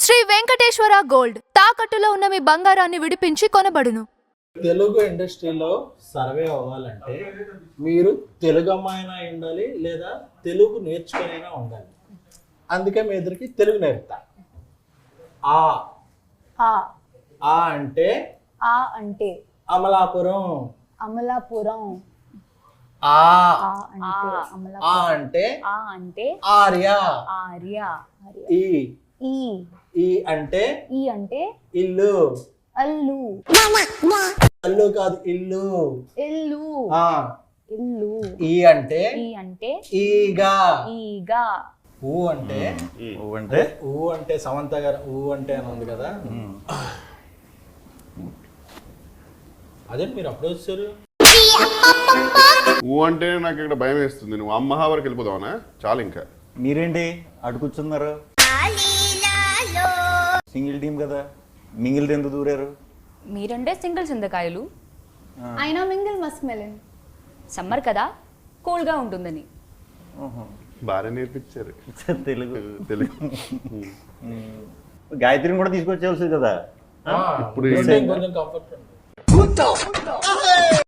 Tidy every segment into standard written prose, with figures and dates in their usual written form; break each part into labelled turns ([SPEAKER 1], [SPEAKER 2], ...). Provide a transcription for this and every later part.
[SPEAKER 1] Shri Venkateswara gold తాకట్టులో ఉన్న మీ బంగారాన్ని విడిపించి కొనబడును.
[SPEAKER 2] తెలుగు ఇండస్ట్రీలో సర్వే అవ్వాలంటే మీరు తెలుగు అమ్మాయినా ఉండాలి లేదా తెలుగు నేర్చుకునైనా ఉండాలి. అందుకే మీ ఇద్దరికి తెలుగు నేర్పుతా. ఆ
[SPEAKER 3] ఆ
[SPEAKER 2] ఆ అంటే
[SPEAKER 3] ఆ అంటే
[SPEAKER 2] అమలాపురం.
[SPEAKER 3] అమలాపురం.
[SPEAKER 2] ఆ
[SPEAKER 3] ఆ అంటే
[SPEAKER 2] ఆ
[SPEAKER 3] అమలాపురం.
[SPEAKER 2] అంటే
[SPEAKER 3] ఆ అంటే
[SPEAKER 2] ఆర్య.
[SPEAKER 3] ఆర్య.
[SPEAKER 2] ఈ
[SPEAKER 3] ఈ
[SPEAKER 2] ఈ అంటే
[SPEAKER 3] ఈ అంటే
[SPEAKER 2] ఇల్లు.
[SPEAKER 3] అల్లు.
[SPEAKER 2] అల్లు కాదు ఇల్లు.
[SPEAKER 3] ఇల్లు.
[SPEAKER 2] ఆ
[SPEAKER 3] ఇల్లు.
[SPEAKER 2] ఈ అంటే
[SPEAKER 3] ఈ అంటే
[SPEAKER 2] ఈగా.
[SPEAKER 3] ఈగా.
[SPEAKER 2] ఊ అంటే ఊ అంటే సమంత గారు ఊ అంటే అని ఉంది కదా, అదే మీరు అప్పుడు వచ్చారు.
[SPEAKER 4] ఊ అంటే నాకు ఇక్కడ భయం వేస్తుంది. నువ్వు అమ్మహా వరకు వెళ్ళిపోదావనా? చాలు ఇంకా.
[SPEAKER 5] మీరేంటి అటు కూర్చున్నారు? సింగిల్ టీం కదా, మింగిల్ ఎందుకు దూరారు?
[SPEAKER 6] మీరంటే సింగిల్ చింతకాయలు,
[SPEAKER 3] అయినా మింగిల్ మస్క్ మెలన్.
[SPEAKER 6] సమ్మర్ కదా కూల్గా ఉంటుందని.
[SPEAKER 4] బాగా నేర్పించారు
[SPEAKER 5] తెలుగు.
[SPEAKER 4] తెలుగు.
[SPEAKER 5] గాయత్రిని కూడా తీసుకొచ్చేవాల్సింది కదా.
[SPEAKER 4] ఇప్పుడు
[SPEAKER 2] కొంచెం కంఫర్ట్ ఉంది.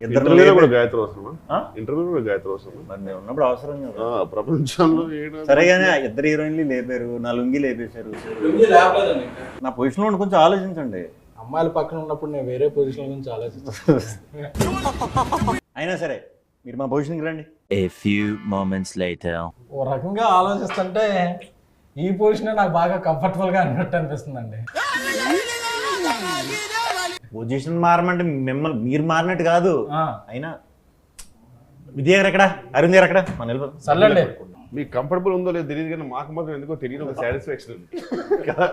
[SPEAKER 4] ఇంటర్వ్యూలో కూడా గాయత్రి అవసరమా? ఇంటర్వ్యూలో కూడా గాయత్రి అవసరమా?
[SPEAKER 5] మరి నేను ఉన్నప్పుడు అవసరం కదా.
[SPEAKER 4] ప్రపంచంలో
[SPEAKER 5] సరేగానే ఇద్దరు హీరోయిన్లు లేపారు, నా లుంగి లేపేశారు. నా పొజిషన్ లో కొంచెం ఆలోచించండి.
[SPEAKER 2] అమ్మాయిల పక్కన ఉన్నప్పుడు నేను వేరే పొజిషన్ గురించి ఆలోచిస్తాను.
[SPEAKER 5] అయినా సరే మీరు మా పొజిషన్కి రండి.
[SPEAKER 7] A few moments later.
[SPEAKER 2] ఓ రకంగా ఆలోచిస్తుంటే ఈ పొజిషన్ నాకు బాగా కంఫర్టబుల్ గా అన్నట్టు అనిపిస్తుందండి.
[SPEAKER 5] పొజిషన్ మారమంటే మిమ్మల్ని మీరు మారినట్టు కాదు. అయినా విద్య గారు ఎక్కడ, అరుణ్ గారు ఎక్కడ? మన వెళ్ళిపోతాం.
[SPEAKER 2] సర్లేండి.
[SPEAKER 4] మీకు కంఫర్టబుల్ ఉందో లేదో తెలియదు కానీ మాకు మాత్రం ఎందుకో తెలియదు ఒక సాటిస్ఫాక్షన్ కదా.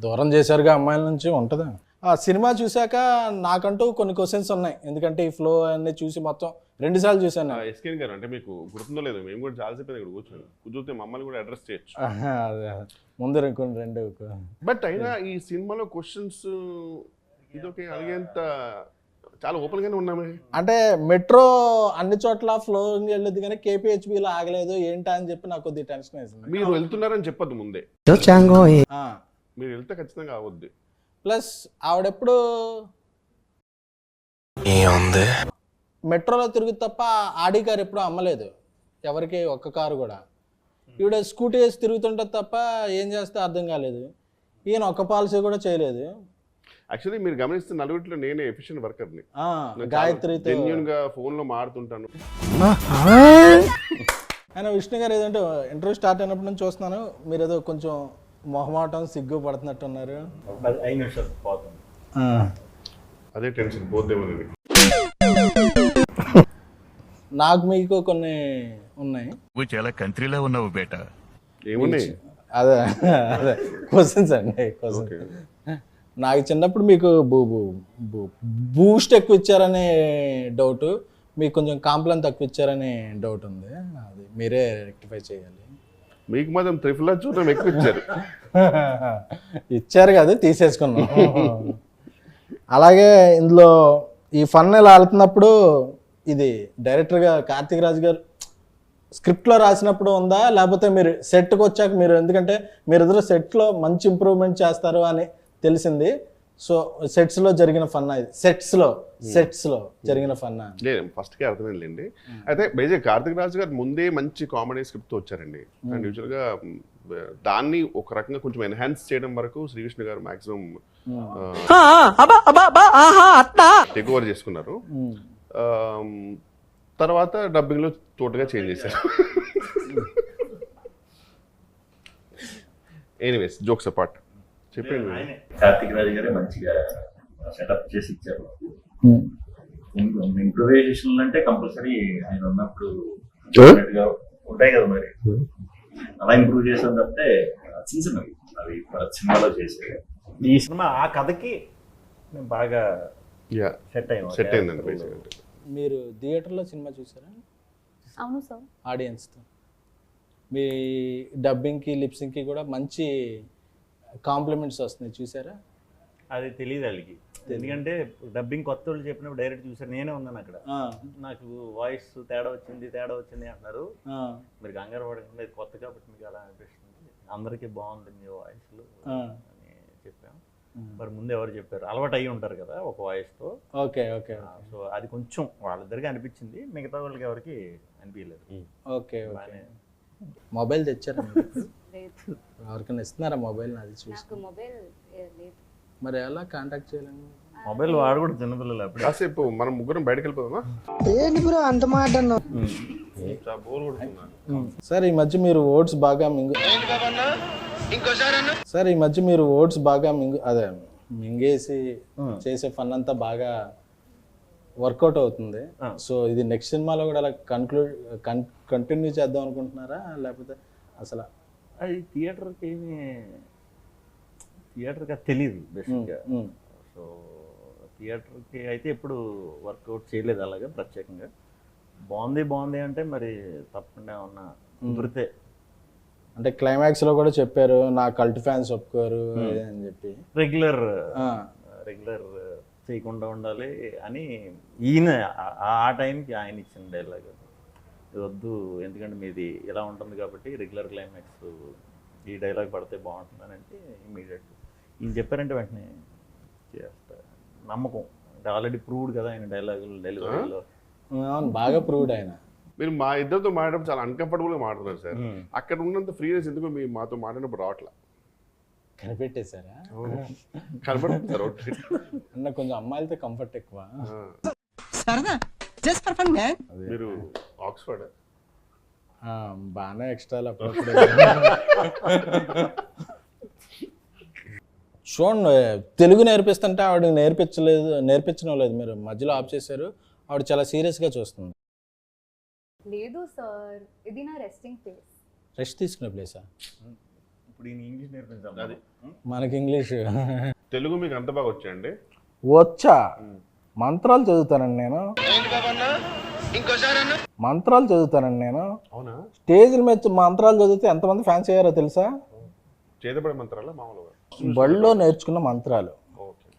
[SPEAKER 2] దూరం చేశారుగా అమ్మాయిల నుంచి ఉంటుందా? ఆ సినిమా చూశాక నాకంటూ కొన్ని క్వశ్చన్స్ ఉన్నాయి. ఎందుకంటే ఈ ఫ్లో అన్నీ చూసి మొత్తం 2 సార్లు చూశాను.
[SPEAKER 4] ఎస్కేన్ గారు అంటే మీకు గుర్తుందో లేదో, మేము కూడా చాలాసేపు ఇక్కడ కూర్చొని కూర్చొని మమ్మల్ని కూడా అడ్రస్ చేయొచ్చు.
[SPEAKER 2] ముందు 2
[SPEAKER 4] బట్ అయినా ఈ సినిమాలో క్వశ్చన్స్ ఇదొకే అడిగేంత చాలా ఓపెన్ గానే ఉన్నామే.
[SPEAKER 2] అంటే మెట్రో అన్ని చోట్ల ఫ్లోయింగ్ వెళ్ళదు కానీ కేపీహెచ్బిలో ఆగలేదు ఏంటా అని చెప్పి నాకు కొద్దిగా టెన్షన్ వేసింది.
[SPEAKER 4] మీరు వెళ్తున్నారని చెప్పద్దు ముందే, మీరు వెళ్తే ఖచ్చితంగా అవద్దు.
[SPEAKER 2] ప్లస్ ఆవిడెప్పుడు మెట్రోలో తిరుగు తప్ప ఆడి కారు ఎప్పుడు అమ్మలేదు ఎవరికి, ఒక్క కారు కూడా. ఈవిడ స్కూటీ వేసి తిరుగుతుంటే తప్ప ఏం చేస్తే అర్థం కాలేదు. ఈయన ఒక్క పాలసీ కూడా చేయలేదు.
[SPEAKER 4] యాక్చువల్లీ మీరు గమనిస్తే నలుగురిలో నేనే ఎఫిషియెంట్ వర్కర్ని.
[SPEAKER 2] గాయత్రితో
[SPEAKER 4] జెన్యూన్ గా ఫోన్ లో మాడుతుంటాను.
[SPEAKER 2] ఆయన విష్ణు గారు ఏదంటే ఇంటర్వ్యూ స్టార్ట్ అయినప్పటి నుంచి చూస్తున్నాను, మీరు ఏదో కొంచెం మొహమాటం సిగ్గు పడుతున్నట్టున్నారు.
[SPEAKER 5] 5 నిమిషాలు పోతుంది.
[SPEAKER 4] అదే టెన్షన్ పోద్దేమో.
[SPEAKER 2] నాకు మీకు కొన్ని ఉన్నాయి.
[SPEAKER 8] నువ్వు చాలా కంట్రీలో ఉన్నావు బేటా.
[SPEAKER 4] ఏమున్నాయి?
[SPEAKER 2] అదే అదే క్వశ్చన్స్ అండి. క్వశ్చన్ నాకు చిన్నప్పుడు మీకు బూస్ట్ ఎక్కువ ఇచ్చారనే డౌట్, మీకు కొంచెం కాంప్లైన్ తక్కువ ఇచ్చారనే డౌట్ ఉంది. అది మీరే రెక్టిఫై చేయాలి.
[SPEAKER 4] మీకు మాత్రం త్రిఫుల్ చూడడం ఎక్కువ ఇచ్చారు.
[SPEAKER 2] ఇచ్చారు కదా, తీసేసుకున్నాం. అలాగే ఇందులో ఈ ఫన్ ఇలా వెళ్తున్నప్పుడు ఇది డైరెక్టర్గా కార్తీక్ రాజు గారు స్క్రిప్ట్లో రాసినప్పుడు ఉందా, లేకపోతే మీరు సెట్కి వచ్చాక మీరు, ఎందుకంటే మీరిద్దరు సెట్లో మంచి ఇంప్రూవ్మెంట్ చేస్తారు అని తెలిసింది. సో సెట్స్లో జరిగిన ఫన్నా ఇది? సెట్స్లో జరిగిన ఫన్నా?
[SPEAKER 4] లేదు, ఫస్ట్కే అర్థమైందండి. అయితే బేసిక్ కార్తిక్ రాజు గారు ముందే మంచి కామెడీ స్క్రిప్ట్తో వచ్చారండి. అండ్ యూజువల్గా దాన్ని ఒక రకంగా కొంచెం ఎన్హాన్స్ చేయడం వరకు శ్రీకృష్ణ గారు మాక్సిమం టేక్ ఓవర్ చేసుకున్నారు. తర్వాత డబ్బింగ్లో తోటగా చేంజ్ చేశారు. ఎనీవేస్, జోక్స్ అపార్ట్ చెప్పండి.
[SPEAKER 5] కార్తీక్ రాజు గారే మంచిగా సెటప్ చేసి ఇచ్చారు. ఇంప్రూవైజేషన్ అంటే కంపల్సరీ ఆయన ఉన్నప్పుడు ఉంటాయి కదా, మరి అలా ఇంప్రూవ్ చేసాం తప్పితే చిన్నవి అవి సినిమాలో చేసేది. ఈ సినిమా ఆ కథకి బాగా సెట్
[SPEAKER 4] అయిందండి. బేసిక్
[SPEAKER 2] మీరు థియేటర్లో సినిమా చూసారా?
[SPEAKER 3] అవును సార్.
[SPEAKER 2] ఆడియన్స్తో మీ డబ్బింగ్కి లిప్సింగ్కి కూడా మంచి కాంప్లిమెంట్స్ వస్తున్నాయి, చూసారా?
[SPEAKER 5] అది తెలియదు వాళ్ళకి. ఎందుకంటే డబ్బింగ్ కొత్త వాళ్ళు చెప్పినప్పుడు డైరెక్ట్ చూసారు, నేనే ఉన్నాను అక్కడ. నాకు వాయిస్ తేడా వచ్చింది అంటున్నారు. మీరు కంగారు పడకండి, కొత్త కాబట్టి మీకు అలా అనిపిస్తుంది. అందరికీ బాగుంది మీ వాయిస్లు
[SPEAKER 2] ఆ.
[SPEAKER 5] అని చెప్పాం. మరి ముందు ఎవరు చెప్పారు? అలవాటు అయ్యి ఉంటారు కదా ఒక వాయిస్తో.
[SPEAKER 2] ఓకే ఓకే
[SPEAKER 5] సో అది కొంచెం వాళ్ళిద్దరికి అనిపించింది, మిగతా వాళ్ళకి ఎవరికి అనిపించలేదు.
[SPEAKER 2] Okay okay.
[SPEAKER 5] బాగానే.
[SPEAKER 2] మొబైల్ తెచ్చారా
[SPEAKER 6] లేదు,
[SPEAKER 2] ఎవరికైనా ఇస్తున్నారా మొబైల్? నాది చూసి
[SPEAKER 6] నాకు మొబైల్ లేదు.
[SPEAKER 2] మరి ఎలా కాంటాక్ట్ చేయాలండి?
[SPEAKER 5] మొబైల్ వాడకూడదు చిన్నపిల్లలు అప్పుడే.
[SPEAKER 4] కాసేపు మనం ముగ్గురం బయటకు వెళ్ళిపోదామా? చాలా బోర్ కొడుతున్నా.
[SPEAKER 2] సార్ ఈ మధ్య మీరు ఓట్స్ బాగా సార్ ఈ మధ్య మీరు ఓట్స్ బాగా అదే మింగేసి చేసే ఫన్ అంతా బాగా వర్కౌట్ అవుతుంది. సో ఇది నెక్స్ట్ సినిమాలో కూడా అలా కంటిన్యూ చేద్దాం అనుకుంటున్నారా, లేకపోతే అసలు?
[SPEAKER 5] అది థియేటర్కి తెలియదు బేసిక్గా. సో థియేటర్కి అయితే ఎప్పుడు వర్కౌట్ చేయలేదు అలాగా ప్రత్యేకంగా. బాగుంది అంటే మరి తప్పకుండా ఏమన్నా కుదిరితే.
[SPEAKER 2] అంటే క్లైమాక్స్ లో కూడా చెప్పారు నా కల్ట్ ఫ్యాన్స్ ఒప్పుకోరు అని చెప్పి.
[SPEAKER 5] రెగ్యులర్ చేయకుండా ఉండాలి అని ఈయన ఆ టైంకి ఆయన ఇచ్చిన డైలాగ్. ఇది వద్దు, ఎందుకంటే మీది ఇలా ఉంటుంది కాబట్టి రెగ్యులర్ క్లైమాక్స్ ఈ డైలాగ్ పడితే బాగుంటుందని అంటే ఇమీడియట్ ఈయన చెప్పారంటే వెంటనే చేస్తా. నమ్మకం అంటే ఆల్రెడీ ప్రూవ్డ్ కదా ఆయన డైలాగులు డెలివరీలో.
[SPEAKER 2] అవును, బాగా ప్రూవ్డ్ ఆయన.
[SPEAKER 4] మీరు మా ఇద్దరితో మాట్లాడడం చాలా అన్కంఫర్టబుల్గా మాట్లాడుతున్నారు సార్. అక్కడ ఉన్నంత ఫ్రీనెస్ ఎందుకు మీ మాతో మాట్లాడినప్పుడు రావట్లా?
[SPEAKER 2] కనిపెట్టేశారా?
[SPEAKER 4] కనపడుతుంది సార్.
[SPEAKER 2] అన్న కొంచెం అమ్మాయిలతో కంఫర్ట్ ఎక్కువ.
[SPEAKER 4] మీరు ఆక్స్ఫర్డ్
[SPEAKER 2] బాగానే ఎక్స్ట్రాలు అప్పుడప్పుడు. చూడండి, తెలుగు నేర్పిస్తుంటే ఆవిడ నేర్పించడం లేదు. మీరు మధ్యలో ఆఫ్ చేశారు. ఆవిడ చాలా సీరియస్గా చూస్తుంది.
[SPEAKER 3] లేదు సార్, ఇది నా రెస్టింగ్ ప్లేస్.
[SPEAKER 2] రెస్ట్ తీసుకునే ప్లేసా?
[SPEAKER 5] ఇప్పుడు ఈయన ఇంగ్లీష్ నేర్పించాలి.
[SPEAKER 4] అది
[SPEAKER 2] మనకి ఇంగ్లీష్
[SPEAKER 4] తెలుగు మీకు అంత బాగా వచ్చాయండి?
[SPEAKER 2] వచ్చా? మంత్రాలు చదువుతానండి నేను. మంత్రాలు చదువుతానండి నేను.
[SPEAKER 4] అవునా?
[SPEAKER 2] స్టేజ్ల మీద మంత్రాలు చదివితే ఎంతమంది ఫ్యాన్స్ అయ్యారో తెలుసా?
[SPEAKER 4] చేతపడే మంత్రాలా మామూలుగా?
[SPEAKER 2] బడిలో నేర్చుకున్న మంత్రాలు.
[SPEAKER 4] ఓకే.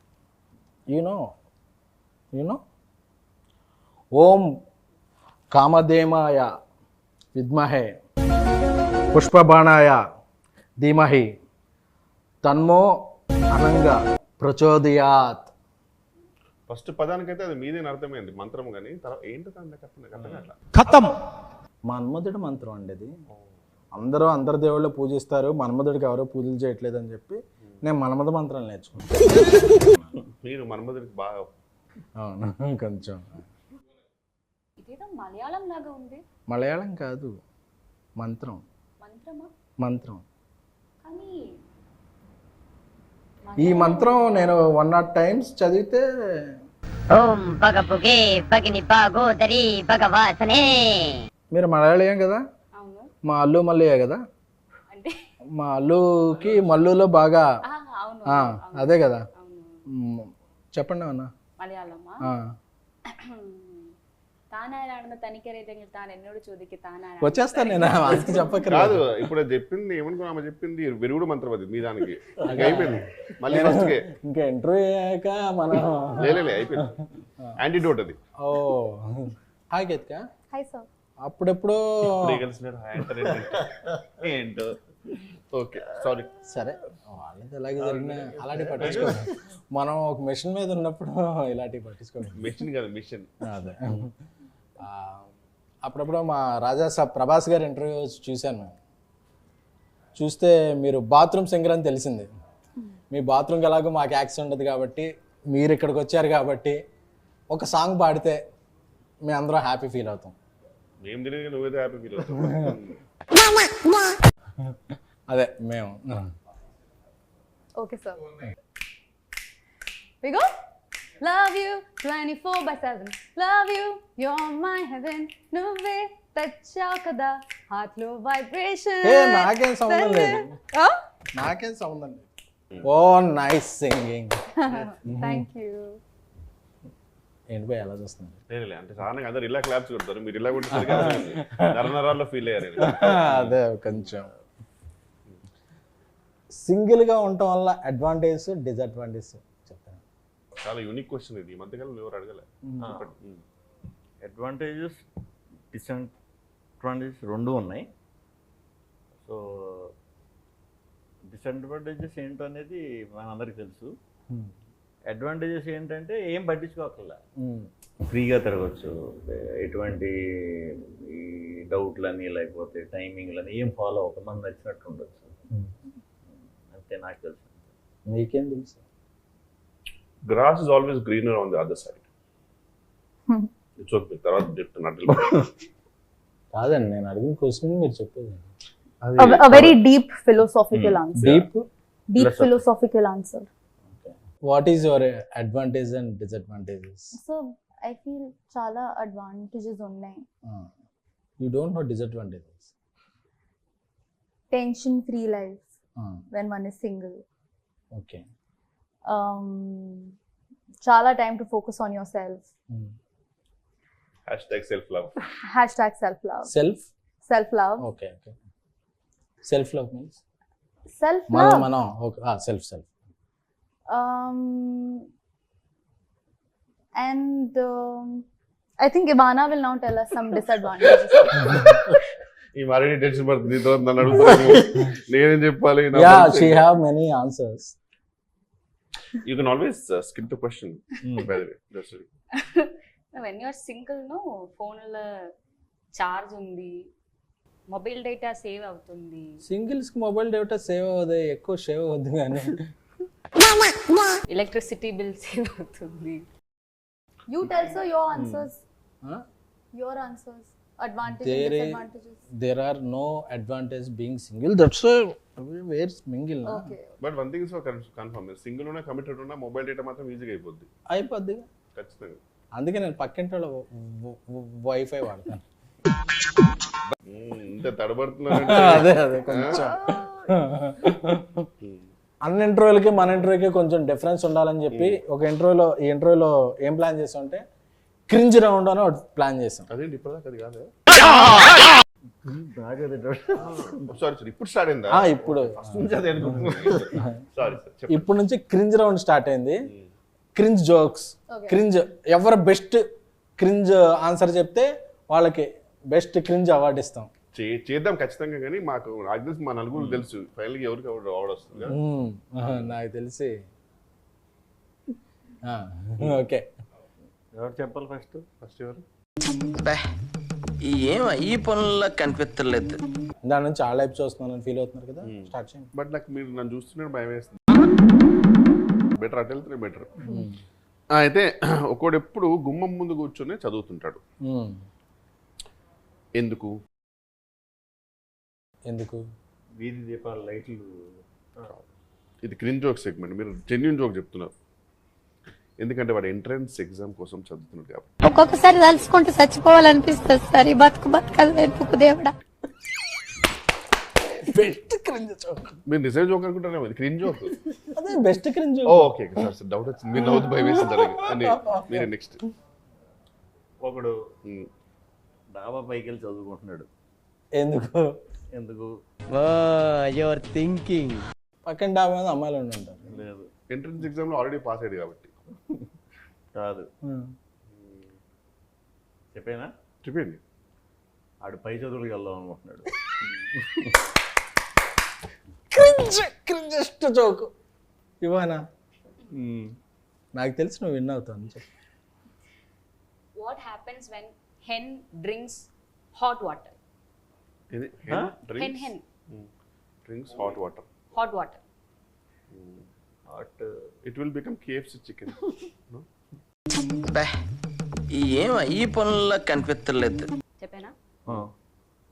[SPEAKER 2] యూనో ఓం కామధేమాయ విద్మహే పుష్పబాణాయ ధీమహి తన్మో అనంగా ప్రచోదయాత్.
[SPEAKER 4] ఫస్ట్ పదానికైతే అది మీదేని అర్థమైంది మంత్రం, కానీ తర్వాత ఏంటో అట్లా
[SPEAKER 2] ఖతం. మన్మధుడి మంత్రం అండి అది. అందరు దేవుళ్ళు పూజిస్తారు, మన్మధుడికి ఎవరో పూజలు చేయట్లేదు అని చెప్పి నేను మన్మధ మంత్రాలు నేర్చుకున్నాను.
[SPEAKER 4] మీరు మన్మధుడికి బాగా.
[SPEAKER 2] అవును, కొంచెం.
[SPEAKER 3] ఇదేదో మలయాళం లాగా ఉంది.
[SPEAKER 2] మలయాళం కాదు, మంత్రం.
[SPEAKER 3] మంత్రమా?
[SPEAKER 2] మంత్రం.
[SPEAKER 3] కానీ
[SPEAKER 2] ఈ మంత్రం నేను 100 times చదివితే.
[SPEAKER 9] ఓం భగపుగే భగిని భాగోదరి భగవాసనే.
[SPEAKER 2] మీరు మలయాళీయం కదా?
[SPEAKER 3] అవును.
[SPEAKER 2] మా అల్లు మల్లయ్య కదా?
[SPEAKER 3] అంటే
[SPEAKER 2] మా అల్లుకి మల్లులో బాగా.
[SPEAKER 3] అవును,
[SPEAKER 2] అదే కదా.
[SPEAKER 3] అవును.
[SPEAKER 2] చెప్పండి అన్న.
[SPEAKER 3] മലയാളമാ? താനാരാണെന്ന് തനിക്കറിയില്ലെങ്കിൽ താൻ എന്നോട് ചോദിക്ക്. താനാരാണ്?
[SPEAKER 2] వచ్చేస్తాను నేను, వాళ్ళకి చెప్పకరా.
[SPEAKER 4] కాదు, ఇప్పుడు చెప్పింది ఏమనుకున్నా, ఆమె చెప్పింది విరుగుడు మంత్రం అది మీ దానికి. అయిపోయింది మళ్ళీ ఫస్ట్కే.
[SPEAKER 2] ఇంకా ఇంటర్వ్యూ అయ్యాక మనం
[SPEAKER 4] లేదు అయిపోయింది. యాంటీడోట్ అది.
[SPEAKER 2] Oh hi Ketika.
[SPEAKER 3] Hi sir.
[SPEAKER 2] అప్పుడెప్పుడు
[SPEAKER 4] ఏంటో. Okay, sorry.
[SPEAKER 2] సరే, వాళ్ళది ఎలాగే జరిగినా అలాంటివి పట్టించుకోండి. మనం ఒక మిషన్ మీద ఉన్నప్పుడు ఇలాంటివి పట్టించుకోండి.
[SPEAKER 4] మిషన్ కాదు, మిషన్.
[SPEAKER 2] అదే. అప్పుడప్పుడు మా రాజా సాబ్ ప్రభాస్ గారి ఇంటర్వ్యూ చూశాను మేము. చూస్తే మీరు బాత్రూమ్ సింగర్ అని తెలిసింది. మీ బాత్రూమ్కి ఎలాగో మాకు యాక్సెస్ ఉండదు కాబట్టి, మీరు ఇక్కడికి వచ్చారు కాబట్టి ఒక సాంగ్ పాడితే మేము అందరం హ్యాపీ ఫీల్ అవుతాం.
[SPEAKER 4] మేము తెలియదు, నువ్వేదో హ్యాపీ ఫీల్ అవుతావు.
[SPEAKER 2] అదే మేము.
[SPEAKER 3] Okay sir. We go. Love you 24/7. Love you, you're my heaven. నువ్వే తెచ్చావు కదా హార్ట్ లో వైబ్రేషన్.
[SPEAKER 2] నాకేం సంబంధం లేదు. నాకేం సంబంధం లేదు. ఓ నైస్ సింగింగ్.
[SPEAKER 3] Thank you.
[SPEAKER 2] ఏంటి పోయి ఎలా చూస్తున్నారు?
[SPEAKER 4] లేదు అంటే సాధారణంగా అందరు ఇలా క్లాప్స్ కొడతారు, మీరు ఇలా కొట్టేసరికి నరనరాల్లో ఫీల్ అయ్యారు.
[SPEAKER 2] అదే కొంచెం. సింగిల్గా ఉండటం వల్ల అడ్వాంటేజ్ డిసడ్వాంటేజ్ చెప్తాను.
[SPEAKER 4] చాలా యూనిక్ క్వశ్చన్ ఇది, ఈ మధ్యకాలంలో ఎవరు అడగలే.
[SPEAKER 5] అడ్వాంటేజెస్ డిసడ్వాంటేజెస్ రెండు ఉన్నాయి. సో
[SPEAKER 10] డిసడ్వాంటేజెస్ ఏంటనేది మనందరికీ తెలుసు. అడ్వాంటేజెస్ ఏంటంటే ఏం పట్టించుకోకల్లా, ఫ్రీగా తిరగచ్చు, ఎటువంటి ఈ డౌట్లని లేకపోతే టైమింగ్లని ఏం ఫాలో అవ్వక మనకు నచ్చినట్టు ఉండొచ్చు. అంతే నాకు తెలుసు.
[SPEAKER 2] మీకేం తెలుసు?
[SPEAKER 4] Grass is always greener on the other side. It's okay. తర్వాత చెప్తున్నట్టు
[SPEAKER 2] కాదండి, నేను అడిగిన క్వశ్చన్ మీరు చెప్పేది.
[SPEAKER 3] A very deep philosophical answer.
[SPEAKER 2] Deep
[SPEAKER 3] philosophical answer.
[SPEAKER 2] What is your advantage and disadvantages?
[SPEAKER 3] So I feel చాలా advantages ఉన్నాయి.
[SPEAKER 2] You don't know disadvantages.
[SPEAKER 3] Tension free life when one is single.
[SPEAKER 2] Okay.
[SPEAKER 3] చాలా time to focus on yourself.
[SPEAKER 4] #self-love.
[SPEAKER 3] #self-love. Self-love.
[SPEAKER 2] Okay. Self-love means?
[SPEAKER 3] Self-love.
[SPEAKER 2] మనం okay. Self.
[SPEAKER 3] And I think Ivana will now tell us some disadvantages.
[SPEAKER 4] ఈ మరీ tension పడుతుంది. నీతో నన్ను అడుగుతాను, నేనేం చెప్పాలి?
[SPEAKER 2] Yeah, she have many answers.
[SPEAKER 4] You can always skip the question. By the way, that's it.
[SPEAKER 6] when you are single no phone లో charge ఉంది, మొబైల్ డేటా సేవ్ అవుతుంది.
[SPEAKER 2] సింగిల్స్ కి మొబైల్ డేటా సేవ్ అవ్వదు, ఎక్కువ సేవ్ అవ్వద్దు కానీ
[SPEAKER 6] electricity bill save అవుతుంది.
[SPEAKER 3] You tell sir your answers. Your answers. Advantages, disadvantages.
[SPEAKER 2] There are no advantage being single. That's why we're single.
[SPEAKER 3] Okay.
[SPEAKER 4] But one thing is confirm, single ఉన్నా committed ఉన్నా mobile data మాత్రం ఈజీగా అయిపోద్ది.
[SPEAKER 2] అయిపోద్ది
[SPEAKER 4] ఖచ్చితంగా.
[SPEAKER 2] అందుకే నేను పక్కింటి వాళ్ళ వైఫై వాడతాను.
[SPEAKER 4] ఇంత తడబడుతున్నాను.
[SPEAKER 2] అదే కొంచెం అన్ని ఇంటర్వ్యూలకి మన ఇంటర్వ్యూకి కొంచెం డిఫరెన్స్ ఉండాలని చెప్పి ఈ ఇంటర్వ్యూలో ఏం ప్లాన్ చేసాం అంటే క్రింజ్ రౌండ్ అని ఒకటి ప్లాన్ చేసాం.
[SPEAKER 4] అదేంటి ఇప్పటిదాకా అది కాదు. సారీ ఇప్పుడు స్టార్ట్ అయిందా?
[SPEAKER 2] ఇప్పుడు
[SPEAKER 4] సారీ సార్,
[SPEAKER 2] ఇప్పుడు నుంచి క్రింజ్ రౌండ్ స్టార్ట్ అయింది. క్రింజ్ జోక్స్, క్రింజ్ ఎవరు బెస్ట్ క్రింజ్ ఆన్సర్ చెప్తే వాళ్ళకి బెస్ట్ క్రింజ్ అవార్డు ఇస్తాం.
[SPEAKER 4] చేద్దాం ఖచ్చితంగా. కానీ మాకు నాకు తెలిసి మా నలుగురు తెలుసు ఫైనల్ గా ఎవరికి అవార్డు వస్తుంది.
[SPEAKER 2] నాకు తెలిసి ఓకే.
[SPEAKER 10] ఎవరు చెప్పాలి
[SPEAKER 4] ఫస్ట్ ఎవరు?
[SPEAKER 11] ఈ పనుల్లో కనిపించలేదు.
[SPEAKER 2] దాని నుంచి చాలా లైఫ్ చూస్తున్నాను ఫీల్ అవుతున్నారు కదా, స్టార్ట్ చేయండి.
[SPEAKER 4] బట్ నాకు మీరు నన్ను చూస్తున్నారు భయం వేస్తుంది. బెటర్ అటు వెళ్తే బెటర్. అయితే ఒకడు ఎప్పుడు గుమ్మం ముందు కూర్చొని చదువుతుంటాడు. ఎందుకు?
[SPEAKER 10] వీధి దీపాల లైట్లు.
[SPEAKER 4] ఇది క్రింజ్ జోక్ సెగ్మెంట్, మీరు జెన్యూన్ జోక్ చెప్తున్నారు. ఎందుకంటే వాడు ఎంట్రన్స్ ఎగ్జామ్ కోసం చదువుతున్నాడు కాబట్టి.
[SPEAKER 9] ఒక్కొక్కసారి తలుచుకుంటూ చచ్చిపోవాలనిపిస్తుంది సార్. ఈ బతుకు వెతుకు దేవుడా.
[SPEAKER 2] Best cringe joke.
[SPEAKER 4] మీరు నిజం జోక్ అనుకుంటారేమో, ఇది క్రింజ్ జోక్.
[SPEAKER 2] అదే best cringe joke.
[SPEAKER 4] Okay sir, doubt వచ్చింది. మీరు నవ్వుతూ భయం వేసింది అని. మీరు నెక్స్ట్.
[SPEAKER 10] ఒకడు డాబా పైకి వెళ్ళి చదువుకుంటున్నాడు. ఎందుకు?
[SPEAKER 11] Your thinking.
[SPEAKER 2] పక్కన డాబా మీద అమ్మాయిలు ఉంటారు.
[SPEAKER 10] లేదు,
[SPEAKER 4] ఎంట్రన్స్ ఎగ్జామ్ లో ఆల్రెడీ పాస్ అయ్యాడు కాబట్టి.
[SPEAKER 10] కాదు, చెప్పండి. ఆడు పై చదువులకు వెళ్దాం అనుకుంటున్నాడు.
[SPEAKER 2] క్రింజెస్ట్ జోక్ ఇవానా? నాకు తెలిసి నువ్వు విన్ అవుతావు చెప్పు.
[SPEAKER 6] What happens when hen drinks hot water?
[SPEAKER 4] ఇది
[SPEAKER 6] hen
[SPEAKER 4] drinks hot water. It will become KFC chicken. No?
[SPEAKER 11] ఈ పనుల్లో కనిపించలేదు.
[SPEAKER 6] చెప్పేనా?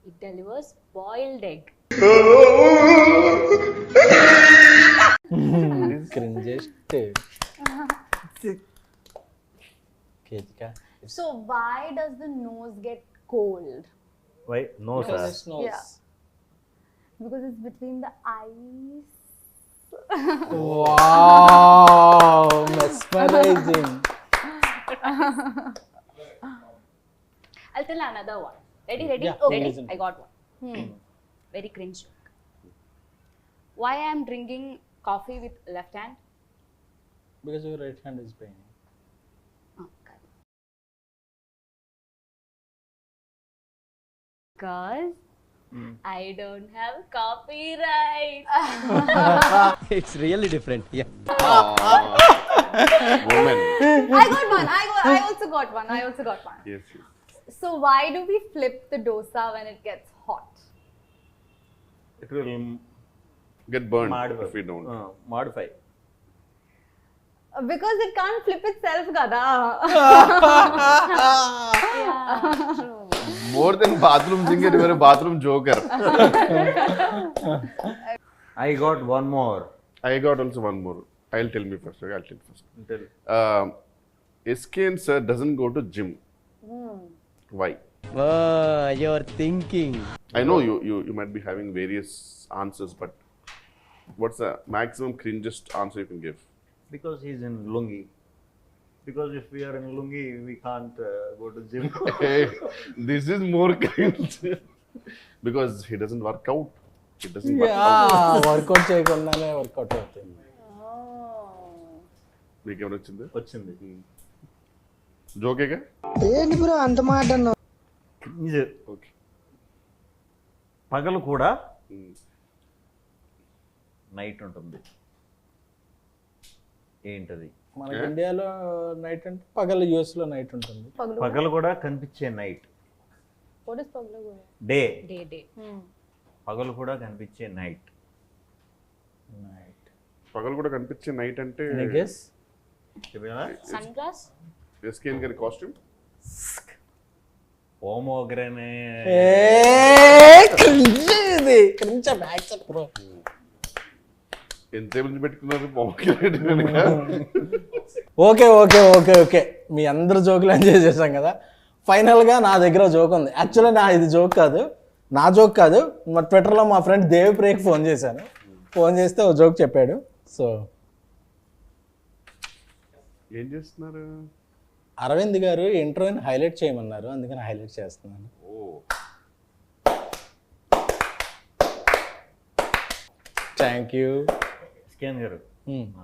[SPEAKER 6] It delivers boiled egg.
[SPEAKER 2] Cringiest.
[SPEAKER 3] So why does the nose get cold?
[SPEAKER 10] Why? No, sir.
[SPEAKER 3] Yeah. Because it's between the eyes.
[SPEAKER 2] Wow, mesmerizing.
[SPEAKER 6] I'll tell another one. Ready?
[SPEAKER 2] Yeah,
[SPEAKER 6] Okay,
[SPEAKER 2] listen.
[SPEAKER 6] I got one. Very cringe joke. Why I am drinking coffee with left hand?
[SPEAKER 2] Because your right hand is paining.
[SPEAKER 6] Okay. Because I don't have copyright.
[SPEAKER 11] It's really different
[SPEAKER 4] Woman.
[SPEAKER 3] I got one. I also got one.
[SPEAKER 4] Yes.
[SPEAKER 3] So why do we flip the dosa when it gets hot?
[SPEAKER 10] It will
[SPEAKER 4] Get burned
[SPEAKER 10] Modify.
[SPEAKER 4] if we don't.
[SPEAKER 10] Modify.
[SPEAKER 3] Because it can't flip itself, gada.
[SPEAKER 4] More than bathroom singer, you are a bathroom joker.
[SPEAKER 10] I got one more.
[SPEAKER 4] I got also one more. I'll tell me first. Okay, I'll tell first. SK and sir doesn't go to gym. Why?
[SPEAKER 11] Your thinking.
[SPEAKER 4] I know you might be having various answers, but what's the maximum cringest answer you can give?
[SPEAKER 10] Because he's in lungi. Because if we are in lungi, we can't go to gym.
[SPEAKER 4] Hey, this is more cringe. Because he doesn't work out. He doesn't work out.
[SPEAKER 2] Workout చేయకుండానే workout అవుతుంది.
[SPEAKER 4] మీకు ఏమైనా వచ్చింది?
[SPEAKER 10] వచ్చింది.
[SPEAKER 4] జోకేగా?
[SPEAKER 11] ఏంటి bro అంత మాట అన్నావు?
[SPEAKER 4] ఓకే.
[SPEAKER 10] పగలు కూడా నైట్ ఉంటుంది. ఏంటది?
[SPEAKER 2] మనకి ఇండియాలో నైట్ అంటే పగలు, యుఎస్ లో నైట్ ఉంటుంది.
[SPEAKER 10] పగలు కూడా కనిపించే night.
[SPEAKER 3] What is paglu?
[SPEAKER 10] Day.
[SPEAKER 6] Day.
[SPEAKER 10] పగలు కూడా కనిపించే నైట్.
[SPEAKER 4] పగలు కూడా కనిపించే నైట్ అంటే
[SPEAKER 2] గెస్.
[SPEAKER 6] Sunglass.
[SPEAKER 4] SK గారి కాస్ట్యూమ్.
[SPEAKER 10] ఓమోగ్రనే.
[SPEAKER 2] ఇది క్రించ బ్యాక్ బ్రో.
[SPEAKER 4] ఎంతసేపు నుంచి పెట్టుకున్నారు పాకెట్ వెనక?
[SPEAKER 2] ఓకే మీ అందరు జోకులు ఎంజాయ్ చేశాం కదా. ఫైనల్గా నా దగ్గర జోక్ ఉంది. యాక్చువల్లీ ఇది జోక్ కాదు, నా జోక్ కాదు. మా ట్విట్టర్లో మా ఫ్రెండ్ దేవిప్రియకి ఫోన్ చేశాను. ఫోన్ చేస్తే ఓ జోక్ చెప్పాడు. సో
[SPEAKER 4] ఏం చేస్తున్నారు?
[SPEAKER 2] అరవింద్ గారు ఇంట్రోని హైలైట్ చేయమన్నారు, అందుకని హైలైట్ చేస్తున్నాను. Thank you.
[SPEAKER 10] స్కాన్ గారు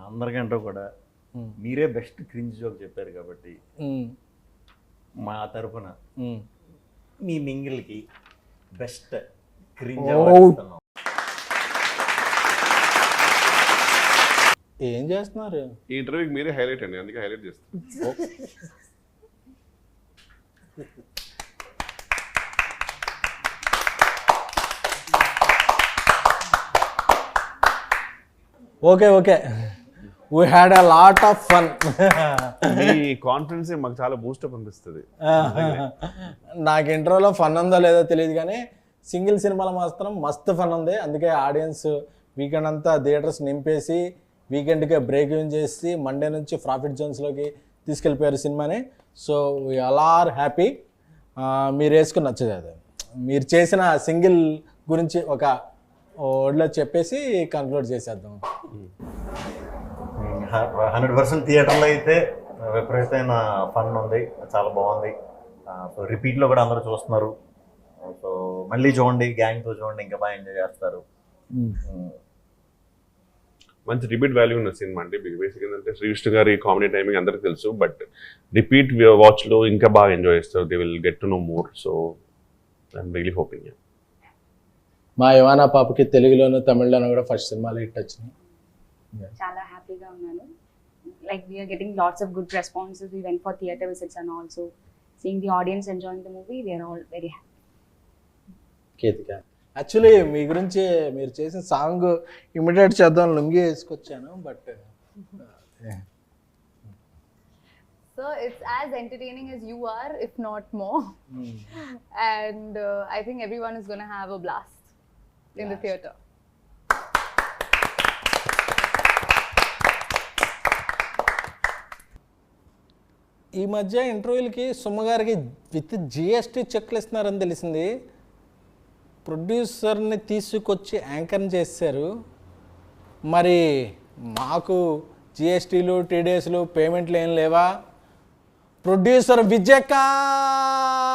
[SPEAKER 10] అందరికంటే కూడా మీరే బెస్ట్ క్రింజ్ జోక్ చెప్పారు కాబట్టి మా తరపున మీ మింగిల్కి బెస్ట్ క్రింజ్ ఇస్తున్నాం.
[SPEAKER 2] ఏం చేస్తున్నారు?
[SPEAKER 4] ఈ ఇంటర్వ్యూకి మీరే హైలైట్ అండి, అందుకే హైలైట్ చేస్తాను.
[SPEAKER 2] Okay we had a lot of fun.
[SPEAKER 4] Me confidence మాకు చాలా బూస్టప్ అనిపిస్తుంది.
[SPEAKER 2] నాకు ఇంట్రోలో ఫన్ ఉందో లేదో తెలియదు కానీ సింగిల్ సినిమాలో మాత్రం మస్తు ఫన్ ఉంది. అందుకే ఆడియన్స్ వీకెండ్ అంతా థియేటర్స్ నింపేసి వీకెండ్కే బ్రేక్ ఇన్ చేసి మండే నుంచి ప్రాఫిట్ జోన్స్లోకి తీసుకెళ్ళిపోయారు సినిమాని. So we all are happy. మీరు వేసుకుని నచ్చదు అది. మీరు చేసిన సింగిల్ గురించి ఒక వర్డ్లో చెప్పేసి కన్క్లూడ్ చేసేద్దాం.
[SPEAKER 10] 100% థియేటర్లో అయితే విపరీతమైన ఫన్ ఉంది, చాలా బాగుంది. సో రిపీట్లో కూడా అందరూ చూస్తున్నారు. సో మళ్ళీ చూడండి, గ్యాంగ్తో చూడండి, ఇంకా బాగా ఎంజాయ్ చేస్తారు.
[SPEAKER 4] మంచి రిపీట్ వాల్యూ ఉన్న సినిమా అండి. బేసిక్ ఏంటంటే శ్రీ విష్ణు గారి కామెడీ టైమింగ్ అందరికీ తెలుసు, బట్ రిపీట్ వాచ్లో ఇంకా బాగా ఎంజాయ్ చేస్తారు. They will get to know more. So I'm really hoping.
[SPEAKER 2] మా యువానా పాపకి తెలుగులోను తమిళ్లోను కూడా ఫస్ట్ సినిమాలు హిట్ వచ్చినాయి.
[SPEAKER 6] చాలా హ్యాపీగా ఉన్నాను. Like we are getting lots of good responses. We went for theater visits and also seeing the audience enjoying the movie. We are all very happy.
[SPEAKER 2] Ketika, actually మీ గురించి మీరు చేసిన సాంగ్ ఇమిడియేట్ చేద్దాం లుంగి వేసుకొచ్చాను, but
[SPEAKER 3] So it's as entertaining as you are, if not more. And I think everyone is going to have a blast in the theater.
[SPEAKER 2] ఈ మధ్య ఇంటర్వ్యూలకి సుమ గారికి with GST చెక్లు ఇస్తున్నారని తెలిసింది. ప్రొడ్యూసర్ని తీసుకొచ్చి యాంకర్ని చేశారు. మరి మాకు జిఎస్టీలు, టీడీఎస్లు, పేమెంట్లు ఏం లేవా? ప్రొడ్యూసర్ విజయకాంత్